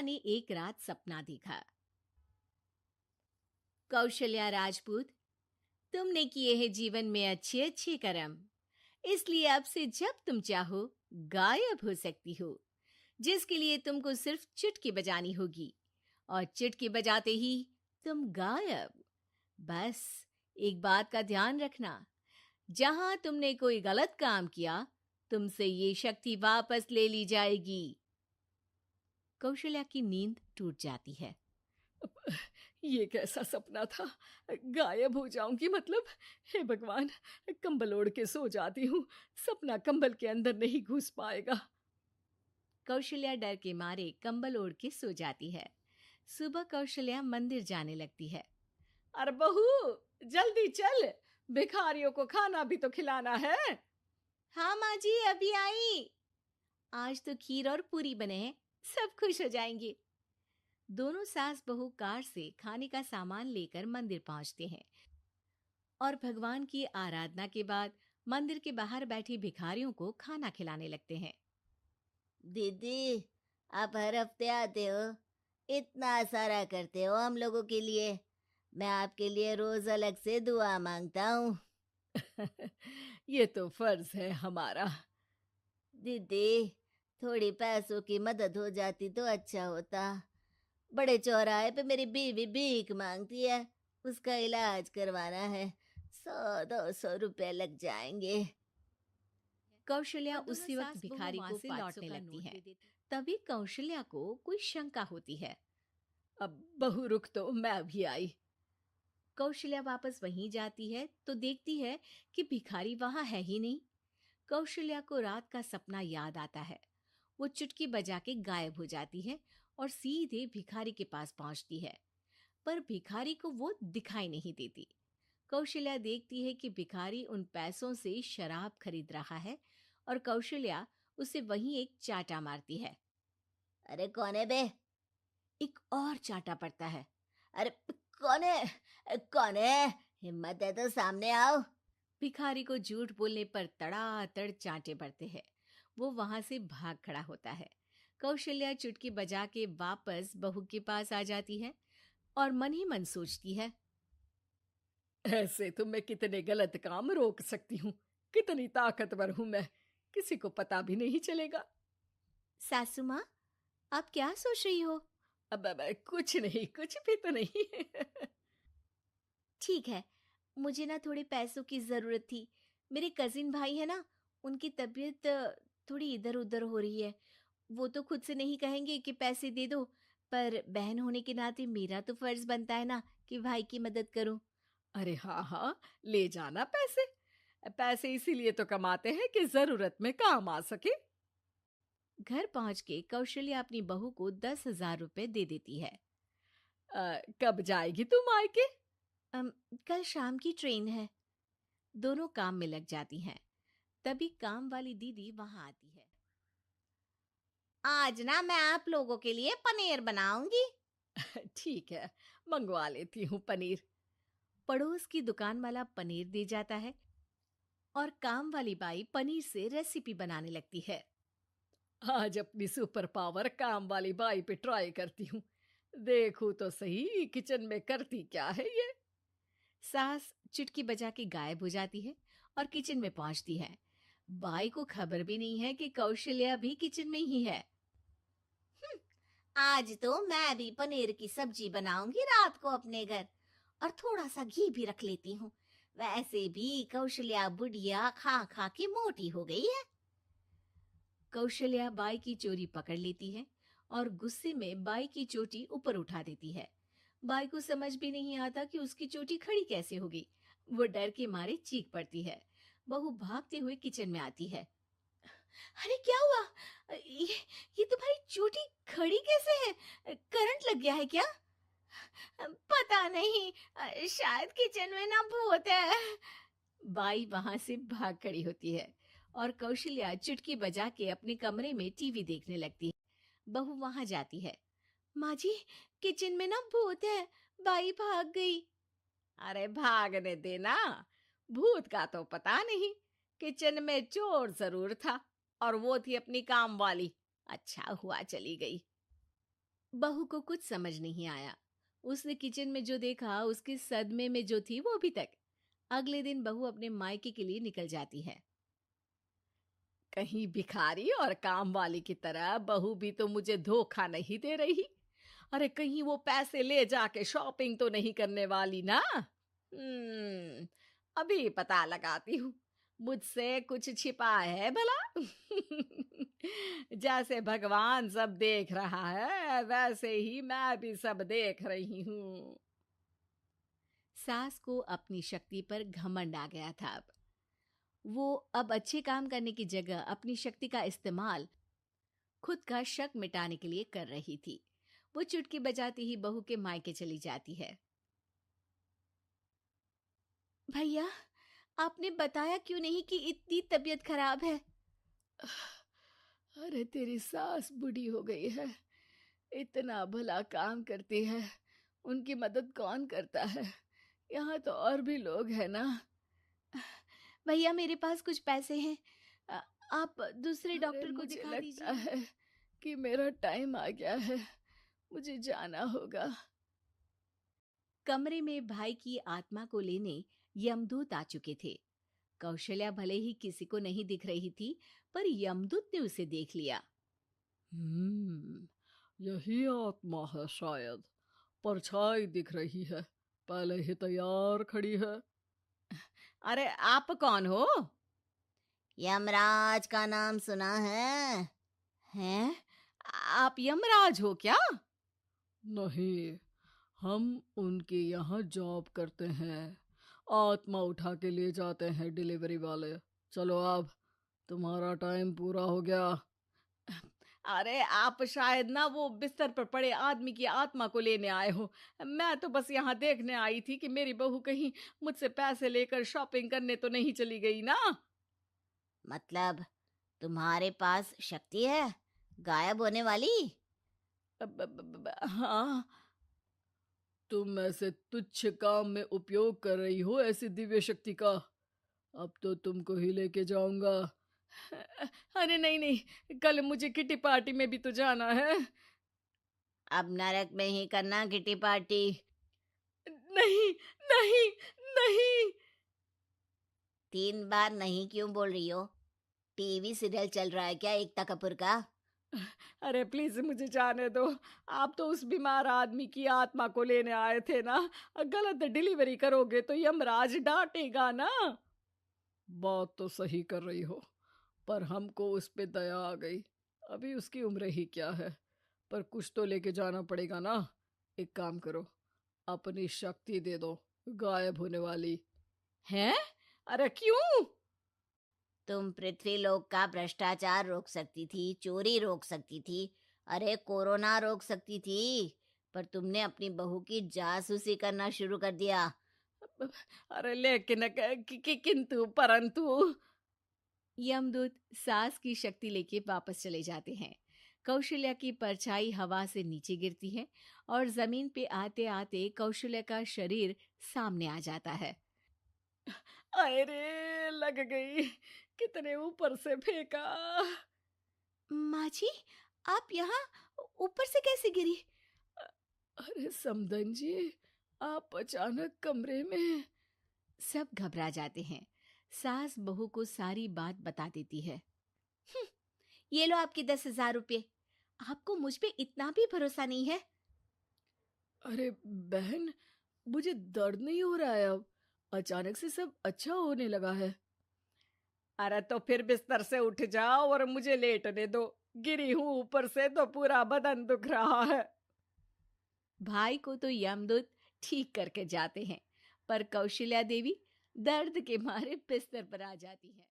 कौशल्या ने एक रात सपना देखा। कौशल्या राजपूत, तुमने किए हैं जीवन में अच्छे अच्छे कर्म, इसलिए अब से जब तुम चाहो गायब हो सकती हो, जिसके लिए तुमको सिर्फ चुटकी बजानी होगी और चुटकी बजाते ही तुम गायब। बस एक बात का ध्यान रखना, जहां तुमने कोई गलत काम किया, तुमसे ये शक्ति वापस ले ली जाएगी। कौशल्या की नींद टूट जाती है। ये कैसा सपना था? गायब हो जाऊंगी मतलब? हे भगवान, कंबल ओढ़ के सो जाती हूँ, सपना कंबल के अंदर नहीं घुस पाएगा। कौशल्या डर के मारे कंबल ओढ़ के सो जाती है। सुबह कौशल्या मंदिर जाने लगती है। अरे बहू, जल्दी चल, भिखारियों को खाना भी तो खिलाना है। हाँ माँ जी, अभी आई। आज तो खीर और पूरी बने हैं, सब खुश हो जाएंगे। दोनों सास बहू कार से खाने का सामान लेकर मंदिर पहुंचते हैं और भगवान की आराधना के बाद मंदिर के बाहर बैठे भिखारियों को खाना खिलाने लगते हैं। दीदी, आप हर हफ्ते आते हो, इतना सारा करते हो हम लोगों के लिए। मैं आपके लिए रोज अलग से दुआ मांगता हूँ। ये तो फर्ज है हमारा। दीदी, थोड़ी पैसों की मदद हो जाती तो अच्छा होता। बड़े चौराहे पे मेरी बीवी भीख मांगती है, उसका इलाज करवाना है, 100-200 रुपए लग जाएंगे। कौशल्या और दोनों उसी वक्त सास बहू भिखारी वहाँ को से 500 लौटने का लगती नोट है। दे देती। तभी कौशल्या को कोई शंका होती है। अब बहू रुक, तो मैं भी आई। कौशल्या वापस वहीं जाती है तो देखती है कि भिखारी वहां है ही नहीं। कौशल्या को रात का सपना याद आता है। वो चुटकी बजा के गायब हो जाती है और सीधे भिखारी के पास पहुंचती है, पर भिखारी को वो दिखाई नहीं देती। कौशल्या देखती है कि भिखारी उन पैसों से शराब खरीद रहा है और कौशल्या उसे वहीं एक चाटा मारती है। अरे कौन है बे? एक और चाटा पड़ता है। अरे कौन है? कौन है? हिम्मत है तो सामने आओ। भिखारी को झूठ बोलने पर तड़ातड़ चांटे पड़ते हैं। वो वहां से भाग खड़ा होता है। कौशल्या चुटकी बजा के वापस बहू के पास आ जाती है और मन ही मन सोचती है, ऐसे तो मैं कितने गलत काम रोक सकती हूँ, कितनी ताकतवर हूँ मैं, किसी को पता भी नहीं चलेगा। सासू माँ, आप क्या सोच रही हो? अब कुछ नहीं, कुछ भी तो नहीं। ठीक है, मुझे ना थोड़े पैसों की जरूरत थी। मेरे कजिन भाई है ना, उनकी तबीयत थोड़ी इधर उधर हो रही है। वो तो खुद से नहीं कहेंगे कि पैसे दे दो, पर बहन होने के नाते मेरा तो फर्ज बनता है ना कि भाई की मदद करूं। अरे हाँ हाँ, ले जाना पैसे। पैसे इसीलिए तो कमाते हैं कि जरूरत में काम आ सके। घर पहुंच के कौशल्या अपनी बहू को 10,000 रुपए दे देती है। कब जाएगी तुम मायके? अम, कल शाम की ट्रेन है। दोनों काम में लग जाती हैं। तभी काम वाली दीदी वहां आती है। आज ना मैं आप लोगों के लिए पनीर बनाऊंगी। ठीक है, मंगवा लेती हूँ पनीर। पड़ोस की दुकान वाला पनीर दे जाता है और काम वाली बाई पनीर से रेसिपी बनाने लगती है। आज अपनी सुपर पावर काम वाली बाई पे ट्राई करती हूँ, देखूं तो सही किचन में करती क्या है ये। सास चुटकी बजा के गायब हो जाती है और किचन में पहुंचती है। बाई को खबर भी नहीं है कि कौशल्या भी किचन में ही है। आज तो मैं भी पनीर की सब्जी बनाऊंगी रात को अपने घर, और थोड़ा सा घी भी रख लेती हूँ। वैसे भी कौशल्या बुढ़िया खा खा के मोटी हो गई है। कौशल्या बाई की चोरी पकड़ लेती है और गुस्से में बाई की चोटी ऊपर उठा देती है। बाई को समझ भी नहीं आता कि उसकी चोटी खड़ी कैसे होगी। वो डर के मारे चीख पड़ती है। बहू भागते हुए किचन में आती है। अरे क्या हुआ? ये, ये तुम्हारी चोटी खड़ी कैसे है? करंट लग गया है क्या? पता नहीं, शायद किचन में ना भूत है। बाई वहां से भाग खड़ी होती है और कौशल्या चुटकी बजा के अपने कमरे में टीवी देखने लगती है। बहू वहां जाती है। माँ जी, किचन में ना भूत है, बाई भाग गई। अरे भागने देना, भूत का तो पता नहीं, किचन में चोर जरूर था और वो थी अपनी काम वाली। अच्छा हुआ चली गई। बहू को कुछ समझ नहीं आया। उसने किचन में जो देखा उसके सदमे में जो थी वो अभी तक। अगले दिन बहू अपने मायके के लिए निकल जाती है। कहीं भिखारी और काम वाली की तरह बहू भी तो मुझे धोखा नहीं दे रही। अरे कहीं वो पैसे ले जाके शॉपिंग तो नहीं करने वाली ना। अभी पता लगाती हूँ, मुझसे कुछ छिपा है भला। जैसे भगवान सब देख रहा है वैसे ही मैं भी सब देख रही हूँ। सास को अपनी शक्ति पर घमंड आ गया था। वो अब अच्छे काम करने की जगह अपनी शक्ति का इस्तेमाल खुद का शक मिटाने के लिए कर रही थी। वो चुटकी बजाती ही बहू के मायके चली जाती है। भैया, आपने बताया क्यों नहीं कि इतनी तबीयत खराब है? अरे तेरी सास बूढ़ी हो गई है, इतना भला काम करती है, उनकी मदद कौन करता है? यहाँ तो और भी लोग हैं ना। भैया, मेरे पास कुछ पैसे हैं। अ, आप दूसरे अरे डॉक्टर को मुझे दिखा लगता दीजिए। है कि मेरा टाइम आ गया है, मुझे जाना होगा। कमरे में भाई की आत्मा को लेने यमदूत आ चुके थे। कौशल्या भले ही किसी को नहीं दिख रही थी, पर यमदूत ने उसे देख लिया। हम्म, यही आत्मा है शायद, परछाई दिख रही है, पहले ही तैयार खड़ी है। अरे आप कौन हो? यमराज का नाम सुना है? हैं? आप यमराज हो क्या? नहीं, हम उनके यहाँ जॉब करते हैं, आत्मा उठा के ले जाते हैं डिलीवरी वाले। चलो अब तुम्हारा टाइम पूरा हो गया। अरे आप शायद ना वो बिस्तर पर पड़े आदमी की आत्मा को लेने आए हो। मैं तो बस यहाँ देखने आई थी कि मेरी बहू कहीं मुझसे पैसे लेकर शॉपिंग करने तो नहीं चली गई ना। मतलब तुम्हारे पास शक्ति है गायब होने वाली? हाँ, तुम ऐसे तुच्छ काम में उपयोग कर रही हो ऐसी दिव्य शक्ति का। अब तो तुमको ही लेके जाऊंगा। अरे नहीं नहीं, कल मुझे किटी पार्टी में भी तो जाना है। अब नरक में ही करना किटी पार्टी। नहीं नहीं नहीं। 3 बार नहीं क्यों बोल रही हो? टीवी सीरियल चल रहा है क्या एकता कपूर का? अरे प्लीज मुझे जाने दो। आप तो उस बीमार आदमी की आत्मा को लेने आए थे ना। गलत डिलीवरी करोगे तो यमराज डांटेगा ना। बात तो सही कर रही हो, पर हमको उस पे दया आ गई। अभी उसकी उम्र ही क्या है, पर कुछ तो लेके जाना पड़ेगा ना। एक काम करो, अपनी शक्ति दे दो, गायब होने वाली। हैं? अरे क्यों? तुम पृथ्वी लोक का भ्रष्टाचार रोक सकती थी, चोरी रोक सकती थी, अरे कोरोना रोक सकती थी, पर तुमने अपनी बहू की जासूसी करना शुरू कर दिया। अरे लेकिन किंतु परंतु। यमदूत सास की शक्ति लेके वापस चले जाते हैं। कौशल्या की परछाई हवा से नीचे गिरती है और जमीन पे आते आते कौशल्या का शरीर सामने आ जाता है। अरे लग गई, कितने ऊपर से फेंका। माँ जी, आप यहाँ ऊपर से कैसे गिरी? अरे समधन जी, आप अचानक कमरे में। सब घबरा जाते हैं। सास बहू को सारी बात बता देती है। "हम्म, ये लो आपके 10,000 रुपये। आपको मुझ पे इतना भी भरोसा नहीं है?" अरे बहन, मुझे दर्द नहीं हो रहा है अब, अचानक से सब अच्छा होने लगा है। अरे तो फिर बिस्तर से उठ जाओ और मुझे लेटने दो, गिरी हूँ ऊपर से तो पूरा बदन दुख रहा है। भाई को तो यमदूत ठीक करके जाते हैं, पर कौशल्या देवी दर्द के मारे बिस्तर पर आ जाती है।